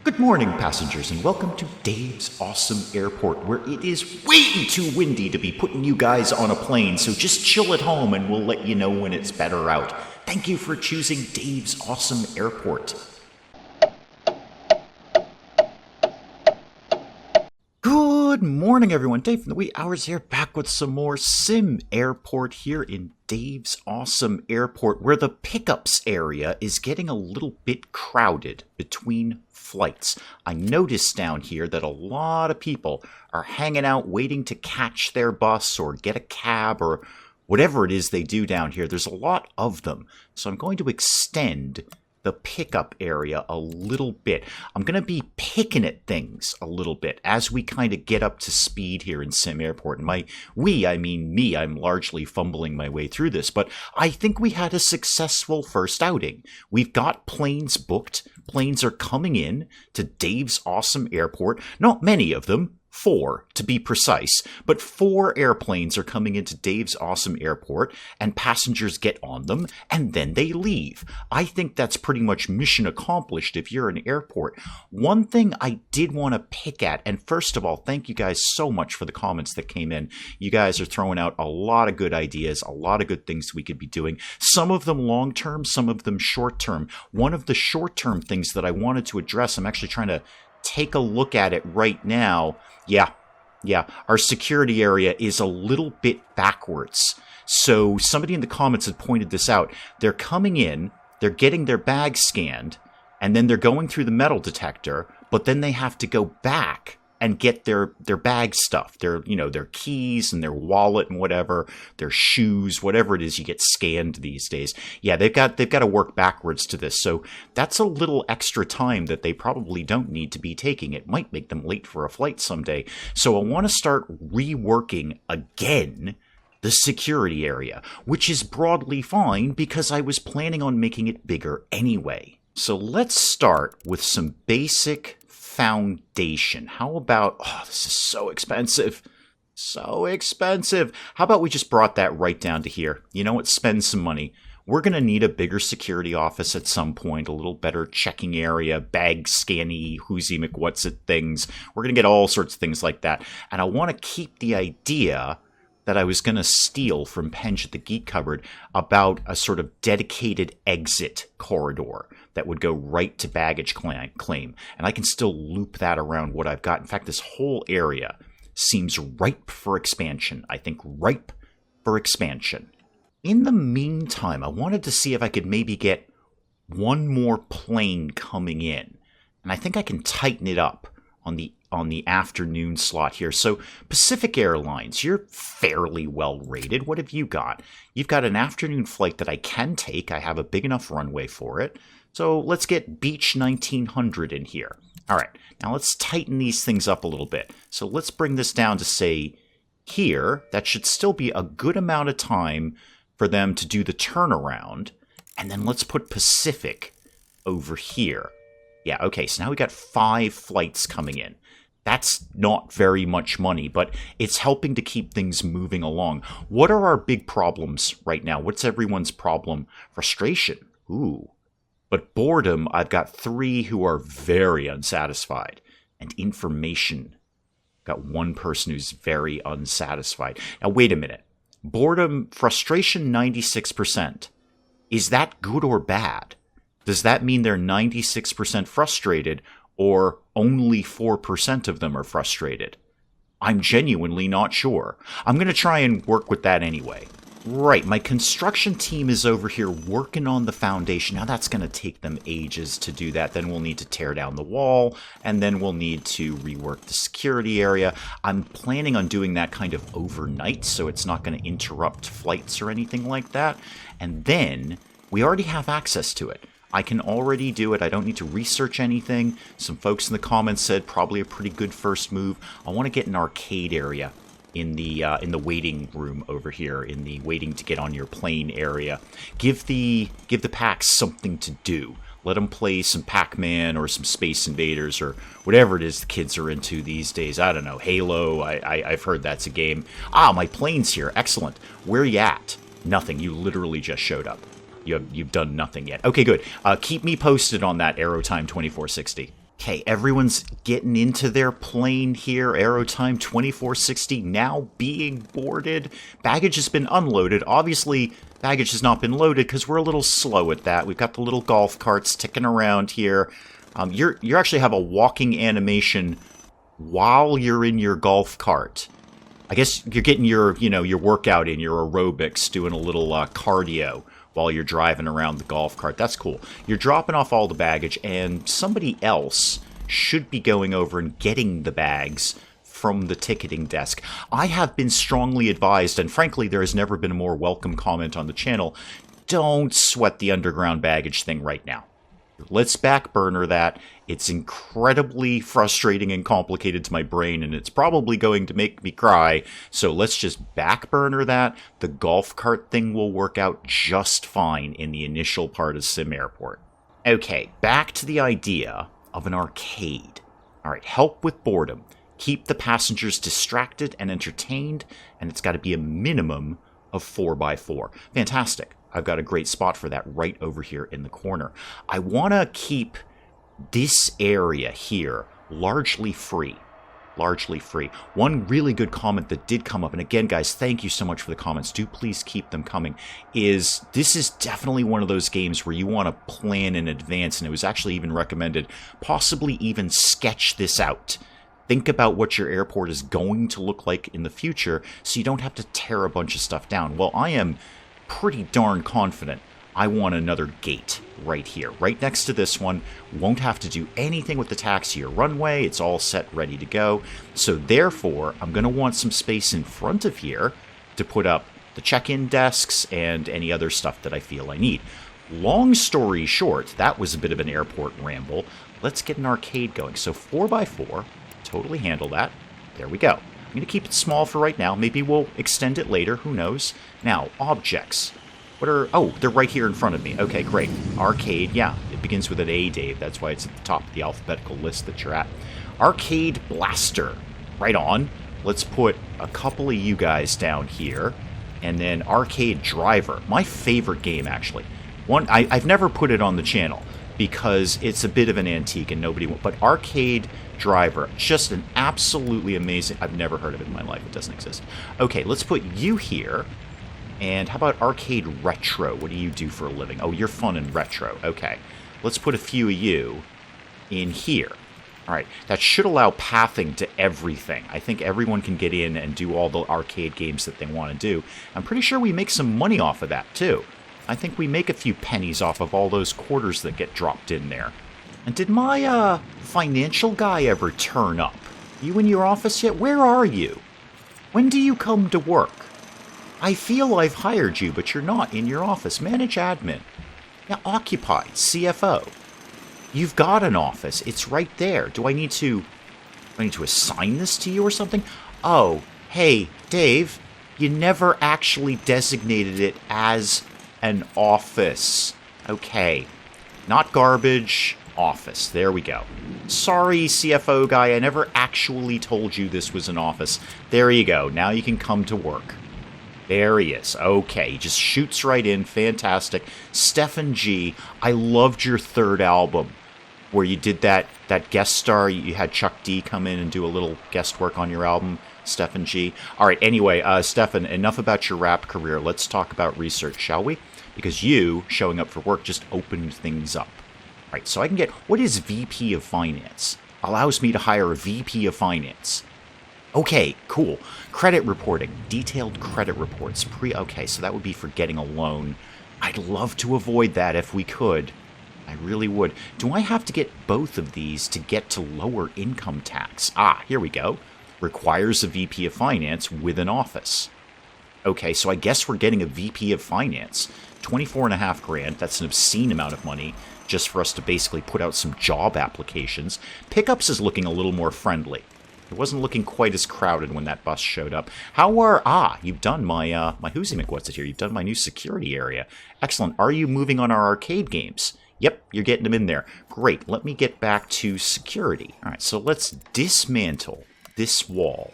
Good morning, passengers, and welcome to Dave's Awesome Airport, where it is way too windy to be putting you guys on a plane, so just chill at home and we'll let you know when it's better out. Thank you for choosing Dave's Awesome Airport. Good morning, everyone. Dave from the wee hours here, back with some more SimAirport here in Dave's Awesome Airport, where the pickups area is getting a little bit crowded between flights. I noticed down here that a lot of people are hanging out waiting to catch their bus or get a cab or whatever it is they do down here. There's a lot of them, so I'm going to extend the pickup area a little bit. I'm going to be picking at things a little bit as we kind of get up to speed here in SimAirport. And I mean me, I'm largely fumbling my way through this, but I think we had a successful first outing. We've got planes booked. Planes are coming in to Dave's Awesome Airport. Not many of them. 4, to be precise, but 4 airplanes are coming into Dave's Awesome Airport, and passengers get on them, and then they leave. I think that's pretty much mission accomplished if you're an airport. One thing I did want to pick at, and first of all, thank you guys so much for the comments that came in. You guys are throwing out a lot of good ideas, a lot of good things we could be doing. Some of them long-term, some of them short-term. One of the short-term things that I wanted to address, I'm actually trying to take a look at it right now. Yeah, our security area is a little bit backwards. So somebody in the comments had pointed this out. They're coming in, they're getting their bags scanned, and then they're going through the metal detector, but then they have to go back and get their bag stuff, their keys and their wallet and whatever, their shoes, whatever it is you get scanned these days. Yeah, they've got to work backwards to this. So that's a little extra time that they probably don't need to be taking. It might make them late for a flight someday. So I want to start reworking again the security area, which is broadly fine because I was planning on making it bigger anyway. So let's start with some basic foundation. How about, this is so expensive. So expensive. How about we just brought that right down to here? You know what? Spend some money. We're going to need a bigger security office at some point, a little better checking area, bag scanny, whoozy McWhat's-it things. We're going to get all sorts of things like that. And I want to keep the idea that I was going to steal from Penge at the Geek Cupboard about a sort of dedicated exit corridor that would go right to baggage claim. And I can still loop that around what I've got. In fact, this whole area seems ripe for expansion. I think ripe for expansion. In the meantime, I wanted to see if I could maybe get one more plane coming in. And I think I can tighten it up on the afternoon slot here. So Pacific Airlines, you're fairly well rated. What have you got? You've got an afternoon flight that I can take. I have a big enough runway for it. So let's get Beach 1900 in here. All right, now let's tighten these things up a little bit. So let's bring this down to, say, here. That should still be a good amount of time for them to do the turnaround. And then let's put Pacific over here. Yeah, okay, so now we got 5 flights coming in. That's not very much money, but it's helping to keep things moving along. What are our big problems right now? What's everyone's problem? Frustration. Ooh. But boredom, I've got 3 who are very unsatisfied. And information. Got 1 person who's very unsatisfied. Now, wait a minute. Boredom, frustration, 96%. Is that good or bad? Does that mean they're 96% frustrated, or only 4% of them are frustrated? I'm genuinely not sure. I'm going to try and work with that anyway. Right, my construction team is over here working on the foundation. Now that's going to take them ages to do that. Then we'll need to tear down the wall, and then we'll need to rework the security area. I'm planning on doing that kind of overnight, so it's not going to interrupt flights or anything like that. And then we already have access to it. I can already do it. I don't need to research anything. Some folks in the comments said probably a pretty good first move. I want to get an arcade area in the waiting room over here, in the waiting to get on your plane area. Give the packs something to do. Let them play some Pac-Man or some Space Invaders or whatever it is the kids are into these days. I don't know. Halo. I've heard that's a game. Ah, my plane's here. Excellent. Where are you at? Nothing. You literally just showed up. You've done nothing yet. Okay, good. Keep me posted on that Aerotime 2460. Okay, everyone's getting into their plane here. Aero time 2460 now being boarded. Baggage has been unloaded. Obviously, baggage has not been loaded because we're a little slow at that. We've got the little golf carts ticking around here. You actually have a walking animation while you're in your golf cart. I guess you're getting your workout in, your aerobics, doing a little cardio while you're driving around the golf cart. That's cool. You're dropping off all the baggage, and somebody else should be going over and getting the bags from the ticketing desk. I have been strongly advised, and frankly, there has never been a more welcome comment on the channel, don't sweat the underground baggage thing right now. Let's back burner that. It's incredibly frustrating and complicated to my brain, and it's probably going to make me cry. So let's just back burner that. The golf cart thing will work out just fine in the initial part of SimAirport. Okay, back to the idea of an arcade. All right, help with boredom. Keep the passengers distracted and entertained, and it's got to be a minimum of 4x4. Fantastic. I've got a great spot for that right over here in the corner. I want to keep this area here largely free. Largely free. One really good comment that did come up, and again, guys, thank you so much for the comments. Do please keep them coming, is this is definitely one of those games where you want to plan in advance, and it was actually even recommended, possibly even sketch this out. Think about what your airport is going to look like in the future so you don't have to tear a bunch of stuff down. Well, I am pretty darn confident I want another gate right here, right next to this one. Won't have to do anything with the taxi or runway. It's all set, ready to go. So therefore, I'm going to want some space in front of here to put up the check-in desks and any other stuff that I feel I need. Long story short, that was a bit of an airport ramble. Let's get an arcade going. So 4x4, totally handle that. There we go. I'm going to keep it small for right now. Maybe we'll extend it later. Who knows? Now, objects. What are... Oh, they're right here in front of me. Okay, great. Arcade. Yeah, it begins with an A, Dave. That's why it's at the top of the alphabetical list that you're at. Arcade Blaster. Right on. Let's put a couple of you guys down here. And then Arcade Driver. My favorite game, actually. I've never put it on the channel because it's a bit of an antique and nobody... But Arcade Driver, just an absolutely amazing... I've never heard of it in my life. It doesn't exist. Okay, let's put you here. And how about Arcade Retro? What do you do for a living? Oh, you're fun and retro. Okay. Let's put a few of you in here. All right. That should allow pathing to everything. I think everyone can get in and do all the arcade games that they want to do. I'm pretty sure we make some money off of that, too. I think we make a few pennies off of all those quarters that get dropped in there. And did my financial guy ever turn up? You in your office yet? Where are you? When do you come to work? I feel I've hired you, but you're not in your office. Manage admin. Yeah, occupied. CFO. You've got an office. It's right there. Do I need to assign this to you or something? Oh, hey, Dave, you never actually designated it as an office. Okay. Not garbage. Office. There we go. Sorry, CFO guy. I never actually told you this was an office. There you go. Now you can come to work. There he is. Okay, he just shoots right in. Fantastic. Stephen G., I loved your third album where you did that guest star. You had Chuck D come in and do a little guest work on your album, Stephen G. All right, anyway, Stephen, enough about your rap career. Let's talk about research, shall we? Because you, showing up for work, just opened things up. All right, so I can get... What is VP of Finance? Allows me to hire a VP of Finance. Okay, cool. Credit reporting. Detailed credit reports. Okay, so that would be for getting a loan. I'd love to avoid that if we could. I really would. Do I have to get both of these to get to lower income tax? Ah, here we go. Requires a VP of Finance with an office. Okay, so I guess we're getting a VP of Finance. 24.5 grand. That's an obscene amount of money just for us to basically put out some job applications. Pickups is looking a little more friendly. It wasn't looking quite as crowded when that bus showed up. How are... you've done my Who's He McWhat's It here. You've done my new security area. Excellent. Are you moving on our arcade games? Yep, you're getting them in there. Great. Let me get back to security. All right, so let's dismantle this wall.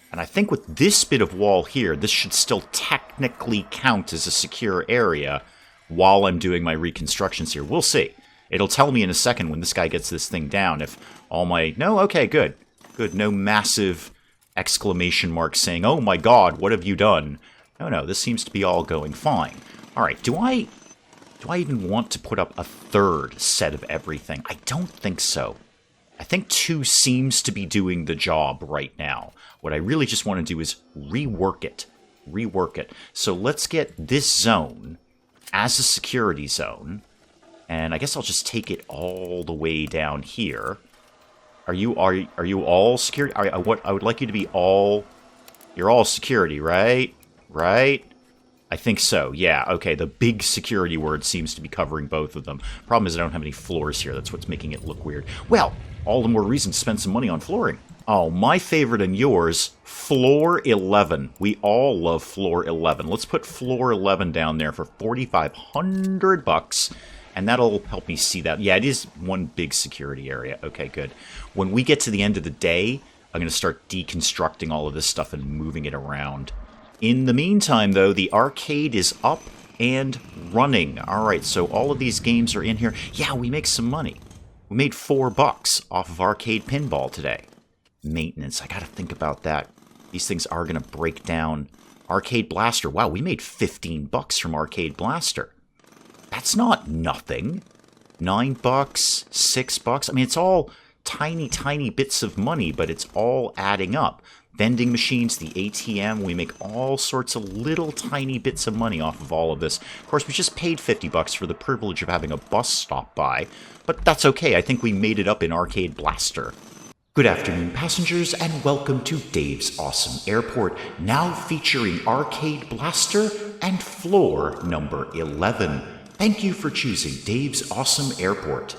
And I think with this bit of wall here, this should still technically count as a secure area while I'm doing my reconstructions here. We'll see. It'll tell me in a second when this guy gets this thing down if all my... No? Okay, good. Good. No massive exclamation mark saying, oh my god, what have you done? No, this seems to be all going fine. Alright, do I even want to put up a third set of everything? I don't think so. I think 2 seems to be doing the job right now. What I really just want to do is rework it. Rework it. So let's get this zone as a security zone. And I guess I'll just take it all the way down here. Are you all security? I would like you to be all... You're all security, right? Right? I think so, yeah. Okay, the big security word seems to be covering both of them. Problem is I don't have any floors here. That's what's making it look weird. Well, all the more reason to spend some money on flooring. Oh, my favorite and yours, floor 11. We all love floor 11. Let's put floor 11 down there for $4,500, and that'll help me see that. Yeah, it is one big security area. Okay, good. When we get to the end of the day, I'm going to start deconstructing all of this stuff and moving it around. In the meantime, though, the arcade is up and running. All right, so all of these games are in here. Yeah, we make some money. We made $4 off of arcade pinball today. Maintenance, I gotta think about that. These things are gonna break down. Arcade Blaster, wow, we made $15 from Arcade Blaster. That's not nothing. $9, $6. I mean, it's all tiny bits of money, but it's all adding up. Vending machines, the ATM, we make all sorts of little tiny bits of money off of all of this. Of course, we just paid $50 for the privilege of having a bus stop by, but that's okay. I think we made it up in Arcade Blaster. Good afternoon, passengers, and welcome to Dave's Awesome Airport, now featuring Arcade Blaster and floor number 11. Thank you for choosing Dave's Awesome Airport.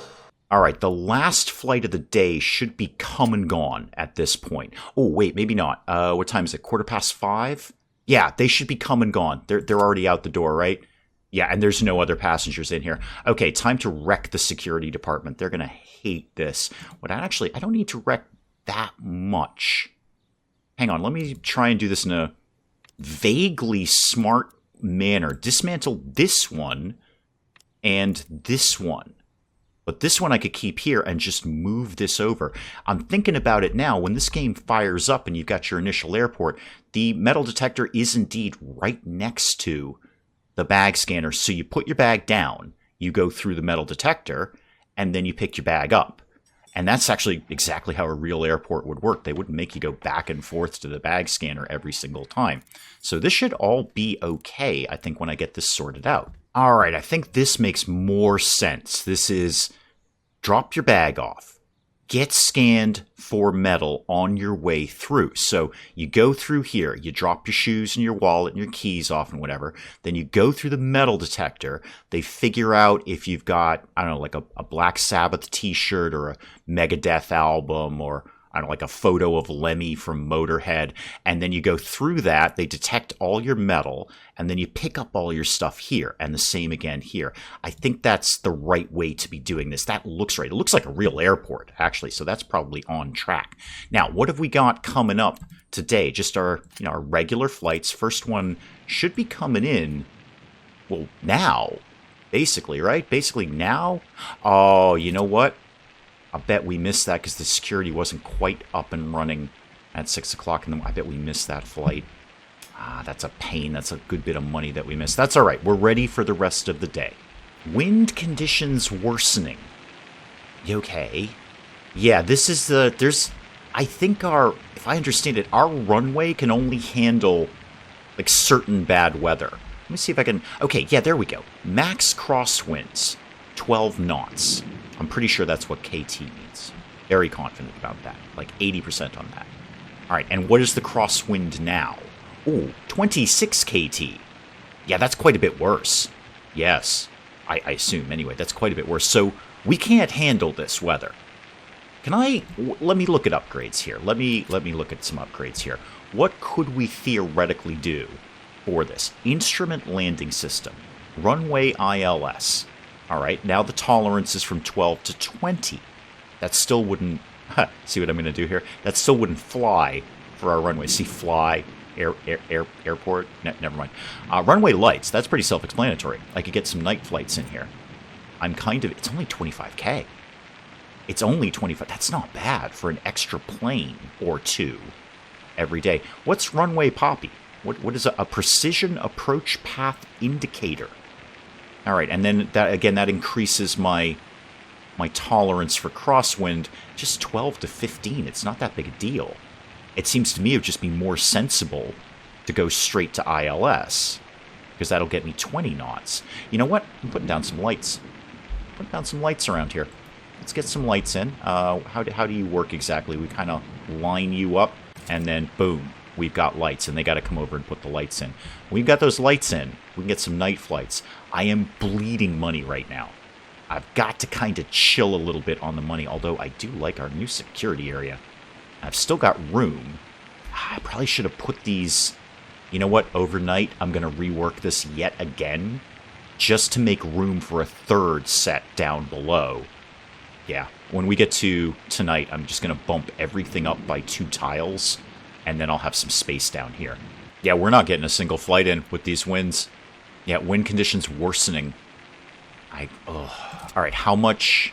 Alright, the last flight of the day should be come and gone at this point. Oh, wait, maybe not. What time is it? 5:15? Yeah, they should be come and gone. They're already out the door, right? Yeah, and there's no other passengers in here. Okay, time to wreck the security department. They're going to hate this. I don't need to wreck that much. Hang on, let me try and do this in a vaguely smart manner. Dismantle this one and this one. But this one I could keep here and just move this over. I'm thinking about it now. When this game fires up and you've got your initial airport, the metal detector is indeed right next to the bag scanner. So you put your bag down, you go through the metal detector, and then you pick your bag up. And that's actually exactly how a real airport would work. They wouldn't make you go back and forth to the bag scanner every single time. So this should all be okay, I think, when I get this sorted out. All right, I think this makes more sense. This is drop your bag off, get scanned for metal on your way through. So you go through here, you drop your shoes and your wallet and your keys off and whatever. Then you go through the metal detector. They figure out if you've got, I don't know, like a Black Sabbath t-shirt or a Megadeth album or I don't know, like a photo of Lemmy from Motorhead, and then you go through that, they detect all your metal, and then you pick up all your stuff here, and the same again here. I think that's the right way to be doing this. That looks right. It looks like a real airport, actually, so that's probably on track. Now, what have we got coming up today? Just our, our regular flights. First one should be coming in, well, now, basically, right? Basically now. Oh, you know what? I bet we missed that because the security wasn't quite up and running at 6 o'clock in the morning. I bet we missed that flight. That's a pain. That's a good bit of money that we missed. That's all right. We're ready for the rest of the day. Wind conditions worsening. You okay? Yeah, this is I think if I understand it, our runway can only handle, like, certain bad weather. Let me see if I can, okay, yeah, there we go. Max crosswinds, 12 knots. I'm pretty sure that's what KT means. Very confident about that. Like 80% on that. All right, and what is the crosswind now? Ooh, 26 KT. Yeah, that's quite a bit worse. Yes, I assume. Anyway, that's quite a bit worse. So we can't handle this weather. Let me look at upgrades here. Let me look at some upgrades here. What could we theoretically do for this? Instrument landing system. Runway ILS. All right, now the tolerance is from 12 to 20. That still wouldn't, see what I'm going to do here? That still wouldn't fly for our runway. See, fly, airport, never mind. Runway lights, that's pretty self-explanatory. I could get some night flights in here. it's only 25K. It's only 25. That's not bad for an extra plane or two every day. What's runway poppy? What is a precision approach path indicator? All right, and then that increases my tolerance for crosswind, just 12 to 15. It's not that big a deal. It seems to me it would just be more sensible to go straight to ILS, because that'll get me 20 knots. You know what? I'm putting down some lights. Putting down some lights around here. Let's get some lights in. How do you work exactly? We kind of line you up, and then boom, we've got lights, and they got to come over and put the lights in. We've got those lights in. We can get some night flights. I am bleeding money right now. I've got to kind of chill a little bit on the money, although I do like our new security area. I've still got room. I probably should have put these... You know what? Overnight, I'm going to rework this yet again, just to make room for a third set down below. Yeah, when we get to tonight, I'm just going to bump everything up by 2 tiles, and then I'll have some space down here. Yeah, we're not getting a single flight in with these winds. Yeah, wind conditions worsening. All right, how much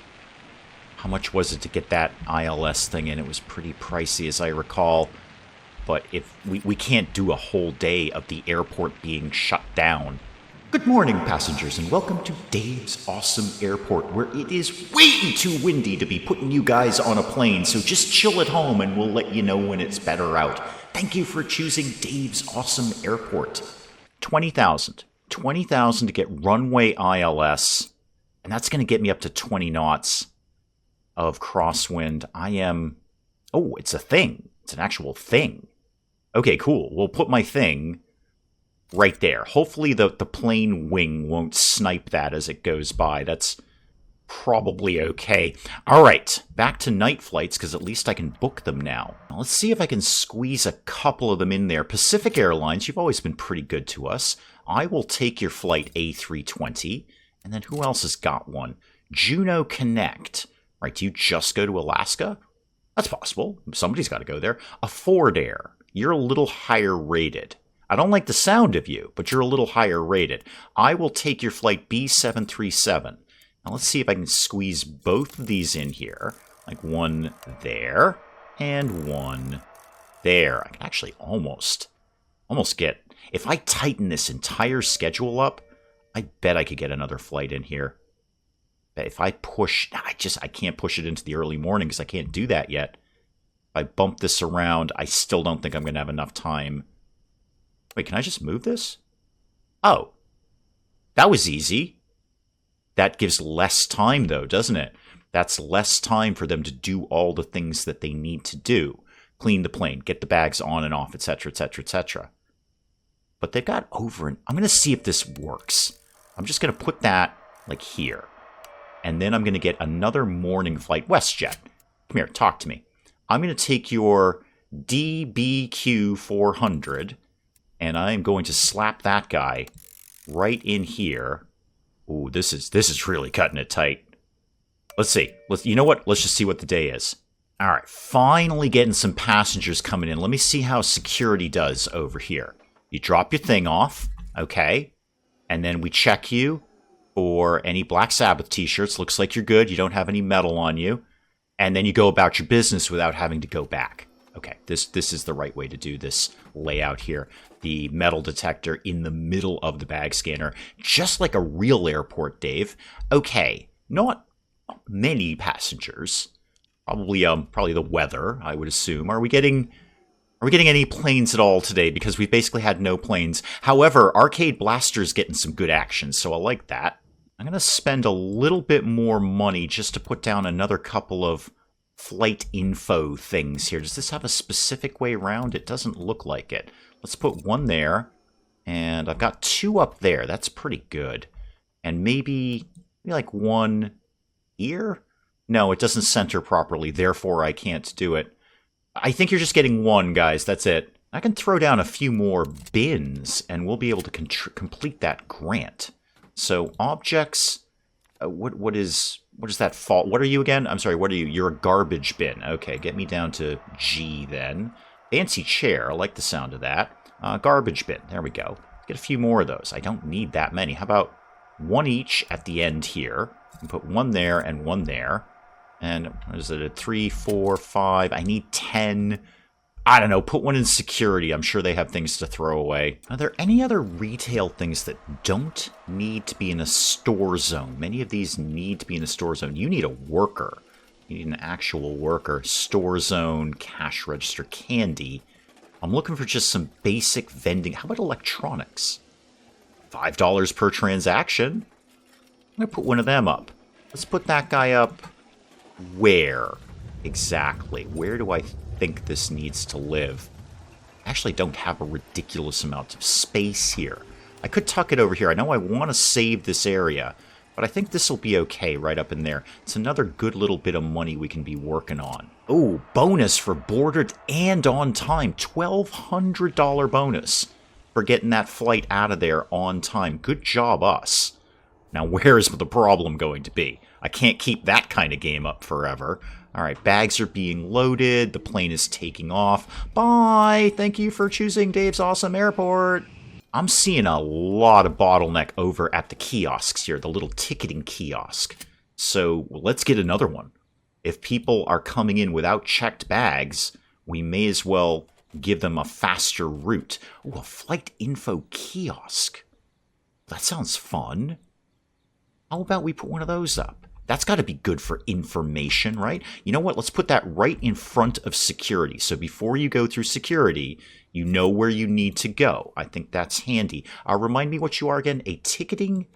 was it to get that ILS thing in? It was pretty pricey, as I recall. But if we can't do a whole day of the airport being shut down. Good morning, passengers, and welcome to Dave's Awesome Airport, where it is way too windy to be putting you guys on a plane, so just chill at home and we'll let you know when it's better out. Thank you for choosing Dave's Awesome Airport. 20,000. 20,000 to get runway ILS, and that's going to get me up to 20 knots of crosswind. Oh, it's a thing. It's an actual thing. Okay, cool. We'll put my thing right there. Hopefully the plane wing won't snipe that as it goes by. That's probably okay. All right, back to night flights, because at least I can book them now. Let's see if I can squeeze a couple of them in there. Pacific Airlines, you've always been pretty good to us. I will take your flight A320. And then who else has got one? Juneau Connect. Right, do you just go to Alaska? That's possible. Somebody's got to go there. A Forward Air. You're a little higher rated. I don't like the sound of you, but you're a little higher rated. I will take your flight B737. Now let's see if I can squeeze both of these in here. Like one there and one there. I can actually almost get... If I tighten this entire schedule up, I bet I could get another flight in here. But if I push... I can't push it into the early morning because I can't do that yet. If I bump this around, I still don't think I'm going to have enough time. Wait, can I just move this? Oh. That was easy. That gives less time, though, doesn't it? That's less time for them to do all the things that they need to do. Clean the plane, get the bags on and off, etc., etc., etc. But they've got over... I'm going to see if this works. I'm just going to put that, like, here. And then I'm going to get another morning flight. WestJet, come here, talk to me. I'm going to take your DBQ 400, and I'm going to slap that guy right in here. Ooh, this is really cutting it tight. Let's see. You know what? Let's just see what the day is. All right, finally getting some passengers coming in. Let me see how security does over here. You drop your thing off, okay, and then we check you for any Black Sabbath t-shirts. Looks like you're good. You don't have any metal on you. And then you go about your business without having to go back. Okay, this is the right way to do this layout here. The metal detector in the middle of the bag scanner, just like a real airport, Dave. Okay, not many passengers. Probably the weather, I would assume. Are we getting any planes at all today? Because we've basically had no planes. However, Arcade Blaster's getting some good action, so I like that. I'm going to spend a little bit more money just to put down another couple of flight info things here. Does this have a specific way around? It doesn't look like it. Let's put one there, and I've got two up there. That's pretty good. And maybe like one here? No, it doesn't center properly, therefore I can't do it. I think you're just getting one, guys. That's it. I can throw down a few more bins, and we'll be able to complete that grant. So objects, what is that fault? What are you again? I'm sorry, what are you? You're a garbage bin. Okay, get me down to G then. Fancy chair, I like the sound of that. Garbage bin, there we go. Get a few more of those. I don't need that many. How about one each at the end here? And put one there and one there. And what is it? A 3, 4, 5. I need 10. I don't know. Put one in security. I'm sure they have things to throw away. Are there any other retail things that don't need to be in a store zone? Many of these need to be in a store zone. You need a worker. You need an actual worker. Store zone, cash register, candy. I'm looking for just some basic vending. How about electronics? $5 per transaction. I'm going to put one of them up. Let's put that guy up. Where exactly? Where do I think this needs to live? I actually don't have a ridiculous amount of space here. I could tuck it over here. I know I want to save this area, but I think this will be okay right up in there. It's another good little bit of money we can be working on. Oh, bonus for boarded and on time. $1,200 bonus for getting that flight out of there on time. Good job, us. Now, where is the problem going to be? I can't keep that kind of game up forever. All right, bags are being loaded. The plane is taking off. Bye! Thank you for choosing Dave's Awesome Airport. I'm seeing a lot of bottleneck over at the kiosks here, the little ticketing kiosk. So let's get another one. If people are coming in without checked bags, we may as well give them a faster route. Oh, a flight info kiosk. That sounds fun. How about we put one of those up? That's got to be good for information, right? You know what? Let's put that right in front of security. So before you go through security, you know where you need to go. I think that's handy. Remind me what you are again. A ticketing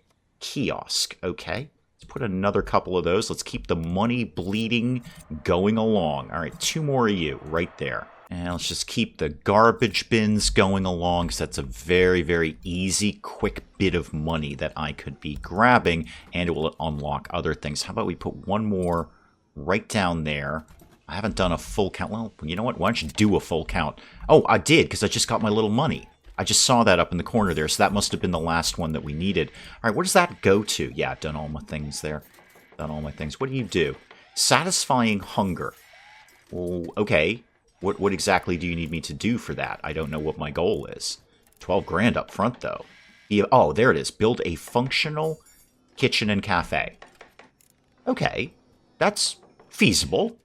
kiosk. Okay. Let's put another couple of those. Let's keep the money bleeding going along. All right. 2 more of you right there. And let's just keep the garbage bins going along because that's a very, very easy, quick bit of money that I could be grabbing, and it will unlock other things. How about we put one more right down there? I haven't done a full count. Well, you know what? Why don't you do a full count? Oh, I did because I just got my little money. I just saw that up in the corner there, so that must have been the last one that we needed. All right, what does that go to? Yeah, I've done all my things there. Done all my things. What do you do? Satisfying hunger. Oh, okay. What exactly do you need me to do for that? I don't know what my goal is. 12 grand up front, though. Oh, there it is. Build a functional kitchen and cafe. Okay, that's feasible.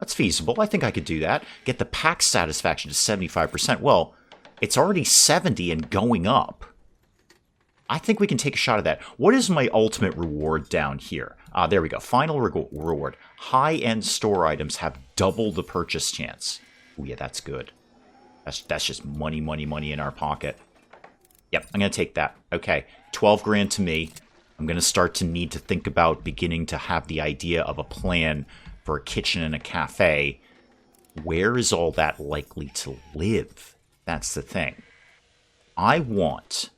That's feasible. I think I could do that. Get the pack satisfaction to 75%. Well, it's already 70 and going up. I think we can take a shot at that. What is my ultimate reward down here? There we go. Final reward. High-end store items have double the purchase chance. Oh, yeah, that's good. That's just money, money, money in our pocket. Yep, I'm going to take that. Okay, 12 grand to me. I'm going to start to need to think about beginning to have the idea of a plan for a kitchen and a cafe. Where is all that likely to live? That's the thing. I want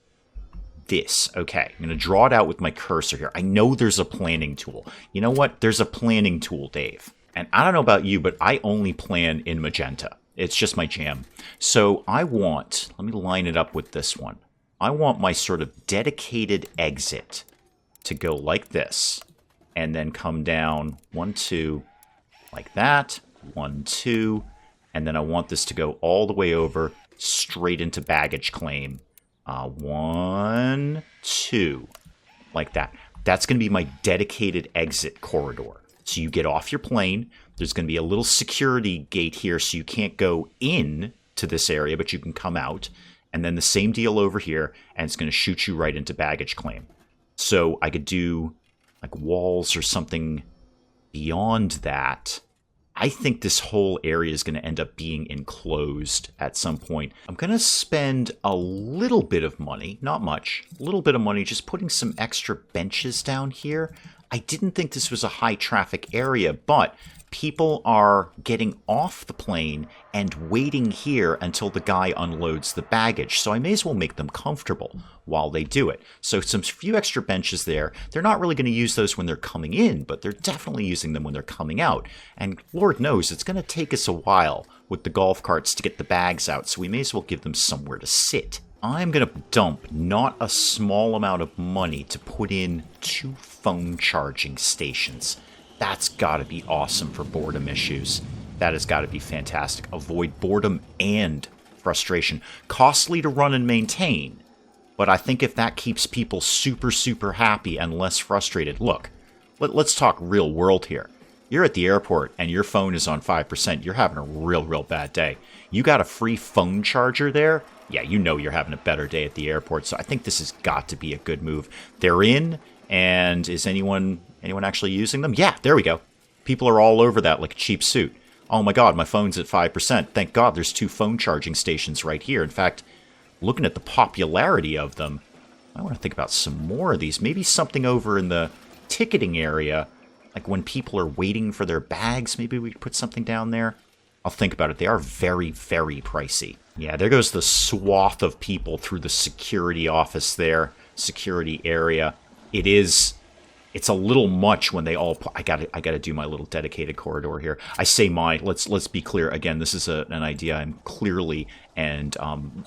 this. Okay, I'm going to draw it out with my cursor here. I know there's a planning tool. You know what? There's a planning tool, Dave. And I don't know about you, but I only plan in magenta. It's just my jam. So I want, let me line it up with this one. I want my sort of dedicated exit to go like this. And then come down 1, 2, like that. 1, 2. And then I want this to go all the way over straight into baggage claim. 1, 2. Like that. That's going to be my dedicated exit corridor. So you get off your plane. There's going to be a little security gate here so you can't go in to this area, but you can come out. And then the same deal over here, and it's going to shoot you right into baggage claim. So I could do like walls or something beyond that. I think this whole area is going to end up being enclosed at some point. I'm going to spend a little bit of money, not much, a little bit of money, just putting some extra benches down here. I didn't think this was a high traffic area, but people are getting off the plane and waiting here until the guy unloads the baggage. So I may as well make them comfortable while they do it. So some few extra benches there. They're not really going to use those when they're coming in, but they're definitely using them when they're coming out. And Lord knows it's going to take us a while with the golf carts to get the bags out, so we may as well give them somewhere to sit. I'm going to dump not a small amount of money to put in 2 phone charging stations. That's got to be awesome for boredom issues. That has got to be fantastic. Avoid boredom and frustration. Costly to run and maintain, but I think if that keeps people super, super happy and less frustrated. Look, let's talk real world here. You're at the airport and your phone is on 5%. You're having a real bad day. You got a free phone charger there? Yeah, you know you're having a better day at the airport. So I think this has got to be a good move. They're in, and is anyone actually using them? Yeah, there we go. People are all over that like a cheap suit. Oh my god, my phone's at 5%. Thank god there's 2 phone charging stations right here. In fact, looking at the popularity of them, I want to think about some more of these. Maybe something over in the ticketing area, like when people are waiting for their bags. Maybe we could put something down there. I'll think about it. They are very pricey. Yeah, there goes the swath of people through the security office there, security area. It's a little much when they all. I gotta do my little dedicated corridor here. I say my. Let's be clear. Again, this is an idea I'm clearly and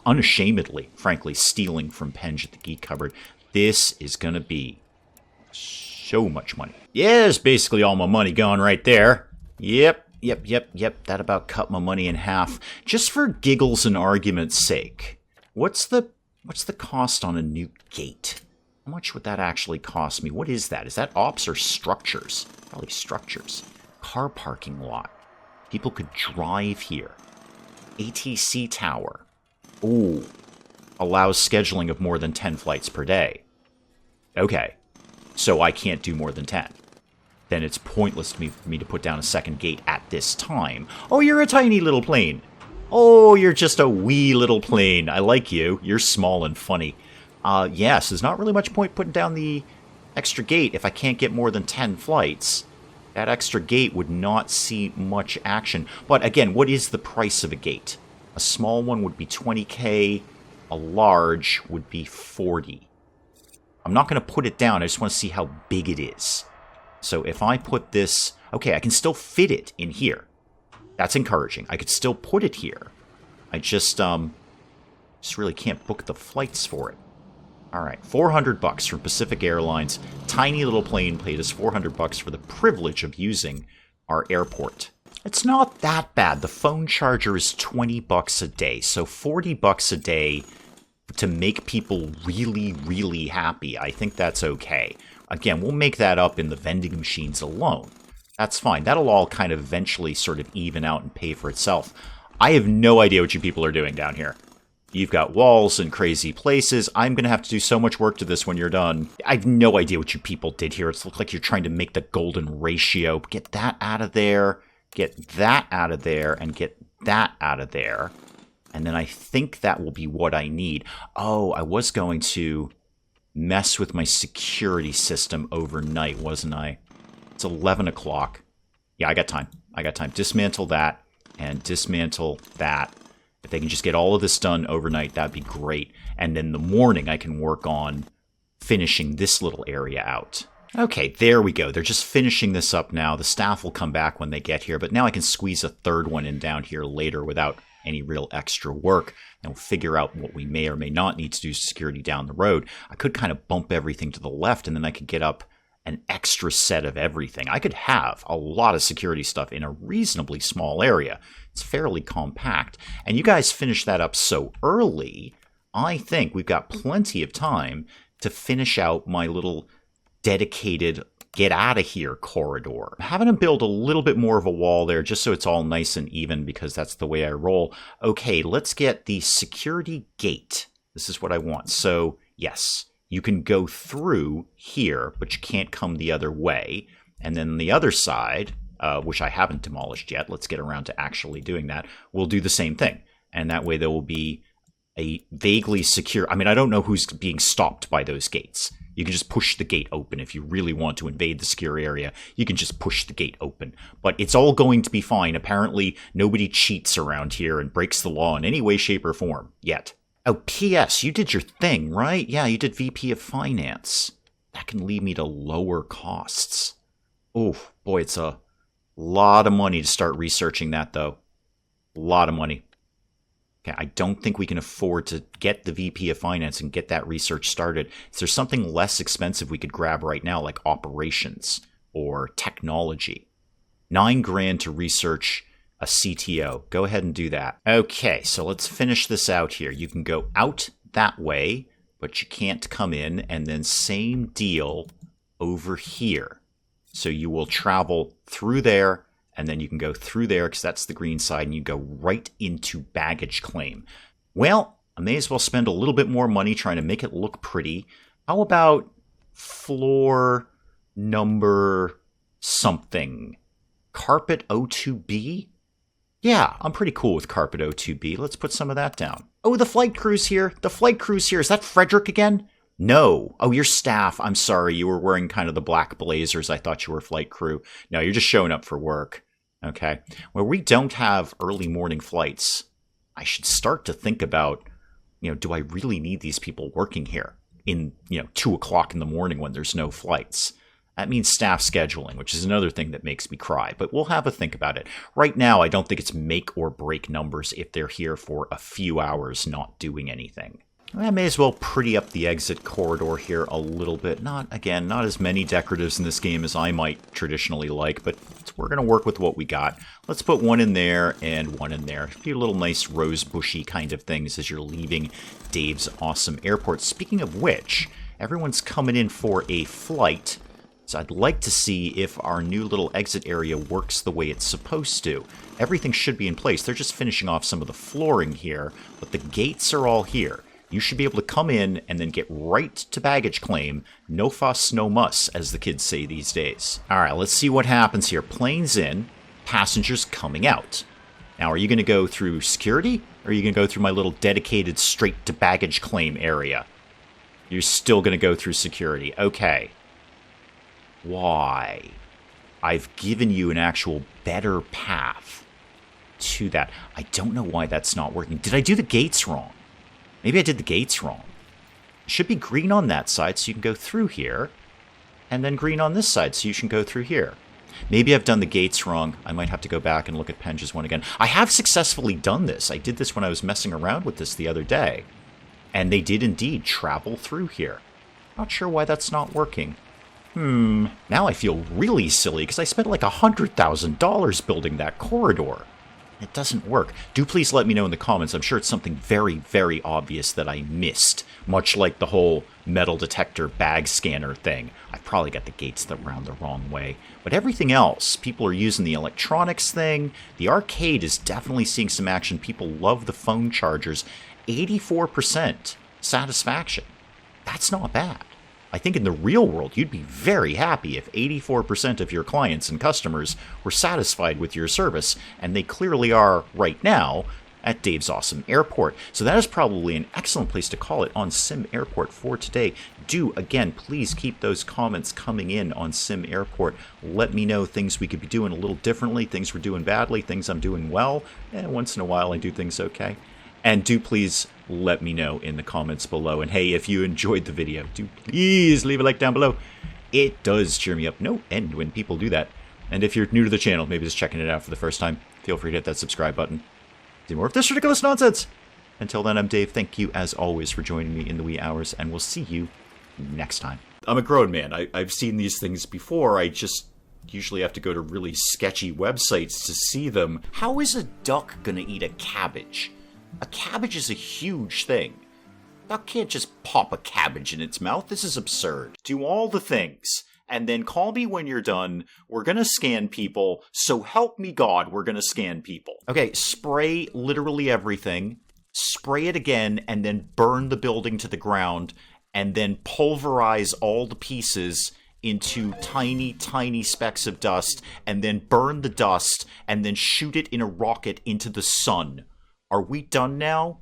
unashamedly, frankly, stealing from Penge at the Geek Cupboard. This is gonna be so much money. Yeah, there's basically all my money gone right there. Yep. That about cut my money in half. Just for giggles and argument's sake, what's the cost on a new gate? How much would that actually cost me? What is that? Is that ops or structures? Probably structures. Car parking lot. People could drive here. ATC tower. Ooh. Allows scheduling of more than 10 flights per day. Okay. So I can't do more than 10. Then it's pointless for me to put down a second gate at this time. Oh, you're a tiny little plane. Oh, you're just a wee little plane. I like you. You're small and funny. Yes, there's not really much point putting down the extra gate if I can't get more than 10 flights. That extra gate would not see much action. But again, what is the price of a gate? A small one would be 20K. A large would be 40. I'm not going to put it down. I just want to see how big it is. So if I put this... Okay, I can still fit it in here. That's encouraging. I could still put it here. I just really can't book the flights for it. Alright, $400 from Pacific Airlines. Tiny little plane paid us $400 for the privilege of using our airport. It's not that bad. The phone charger is $20 a day. So $40 a day to make people really happy. I think that's okay. Again, we'll make that up in the vending machines alone. That's fine. That'll all kind of eventually sort of even out and pay for itself. I have no idea what you people are doing down here. You've got walls and crazy places. I'm going to have to do so much work to this when you're done. I have no idea what you people did here. It's looked like you're trying to make the golden ratio. Get that out of there, get that out of there, and get that out of there. And then I think that will be what I need. Oh, I was going to mess with my security system overnight, wasn't I? It's 11 o'clock. Yeah, I got time. Dismantle that and dismantle that. If they can just get all of this done overnight, that'd be great. And then the morning I can work on finishing this little area out. Okay, there we go. They're just finishing this up now. The staff will come back when they get here, but now I can squeeze a third one in down here later without any real extra work, and we'll figure out what we may or may not need to do security down the road. I could kind of bump everything to the left, and then I could get up an extra set of everything. I could have a lot of security stuff in a reasonably small area. It's fairly compact. And you guys finish that up so early, I think we've got plenty of time to finish out my little dedicated get out of here corridor. I'm having them build a little bit more of a wall there just so it's all nice and even because that's the way I roll. Okay, let's get the security gate. This is what I want. So, yes, you can go through here, but you can't come the other way. And then the other side, which I haven't demolished yet, let's get around to actually doing that, we'll do the same thing. And that way there will be a vaguely secure... I mean, I don't know who's being stopped by those gates. You can just push the gate open if you really want to invade the secure area. You can just push the gate open. But it's all going to be fine. Apparently, nobody cheats around here and breaks the law in any way, shape, or form. Yet. Oh, P.S. You did your thing, right? Yeah, you did VP of Finance. That can lead me to lower costs. Oh, boy, it's a lot of money to start researching that, though. A lot of money. Okay, I don't think we can afford to get the VP of Finance and get that research started. Is there something less expensive we could grab right now, like operations or technology? $9,000 to research a CTO. Go ahead and do that. Okay, so let's finish this out here. You can go out that way, but you can't come in. And then same deal over here. So you will travel through there, and then you can go through there because that's the green side, and you go right into baggage claim. Well, I may as well spend a little bit more money trying to make it look pretty. How about floor number something? Carpet O2B? Yeah, I'm pretty cool with Carpet O2B. Let's put some of that down. Oh, the flight crew's here. The flight crew's here. Is that Frederick again? No. Oh, you're staff. I'm sorry. You were wearing kind of the black blazers. I thought you were flight crew. No, you're just showing up for work. Okay. Well, we don't have early morning flights. I should start to think about, do I really need these people working here in, 2 o'clock in the morning when there's no flights? That means staff scheduling, which is another thing that makes me cry. But we'll have a think about it. Right now, I don't think it's make or break numbers if they're here for a few hours not doing anything. I may as well pretty up the exit corridor here a little bit. Not as many decoratives in this game as I might traditionally like, but we're going to work with what we got. Let's put one in there and one in there. A few little nice rose bushy kind of things as you're leaving Dave's awesome airport. Speaking of which, everyone's coming in for a flight. So I'd like to see if our new little exit area works the way it's supposed to. Everything should be in place. They're just finishing off some of the flooring here, but the gates are all here. You should be able to come in and then get right to baggage claim. No fuss, no muss, as the kids say these days. All right, let's see what happens here. Planes in, passengers coming out. Now, are you going to go through security, or are you going to go through my little dedicated straight to baggage claim area? You're still going to go through security. Okay. Why? I've given you an actual better path to that. I don't know why that's not working. Did I do the gates wrong? Maybe I did the gates wrong. It should be green on that side so you can go through here, and then green on this side so you can go through here. Maybe I've done the gates wrong. I might have to go back and look at Penge's one again. I have successfully done this. I did this when I was messing around with this the other day, and they did indeed travel through here. Not sure why that's not working. Now I feel really silly because I spent like $100,000 building that corridor. It doesn't work. Do please let me know in the comments. I'm sure it's something very, very obvious that I missed. Much like the whole metal detector bag scanner thing. I probably got the gates around the wrong way. But everything else, people are using the electronics thing. The arcade is definitely seeing some action. People love the phone chargers. 84% satisfaction. That's not bad. I think in the real world, you'd be very happy if 84% of your clients and customers were satisfied with your service, and they clearly are right now at Dave's Awesome Airport. So that is probably an excellent place to call it on SimAirport for today. Do, again, please keep those comments coming in on SimAirport. Let me know things we could be doing a little differently, things we're doing badly, things I'm doing well, and once in a while I do things okay. And do please let me know in the comments below. And hey, if you enjoyed the video, do please leave a like down below. It does cheer me up no end when people do that. And if you're new to the channel, maybe just checking it out for the first time, feel free to hit that subscribe button. Do more of this ridiculous nonsense. Until then, I'm Dave. Thank you, as always, for joining me in the wee hours, and we'll see you next time. I'm a grown man. I've seen these things before. I just usually have to go to really sketchy websites to see them. How is a duck gonna eat a cabbage? A cabbage is a huge thing. Duck can't just pop a cabbage in its mouth. This is absurd. Do all the things, and then call me when you're done. We're gonna scan people, so help me God, we're gonna scan people. Okay, spray literally everything. Spray it again, and then burn the building to the ground, and then pulverize all the pieces into tiny, tiny specks of dust, and then burn the dust, and then shoot it in a rocket into the sun. Are we done now?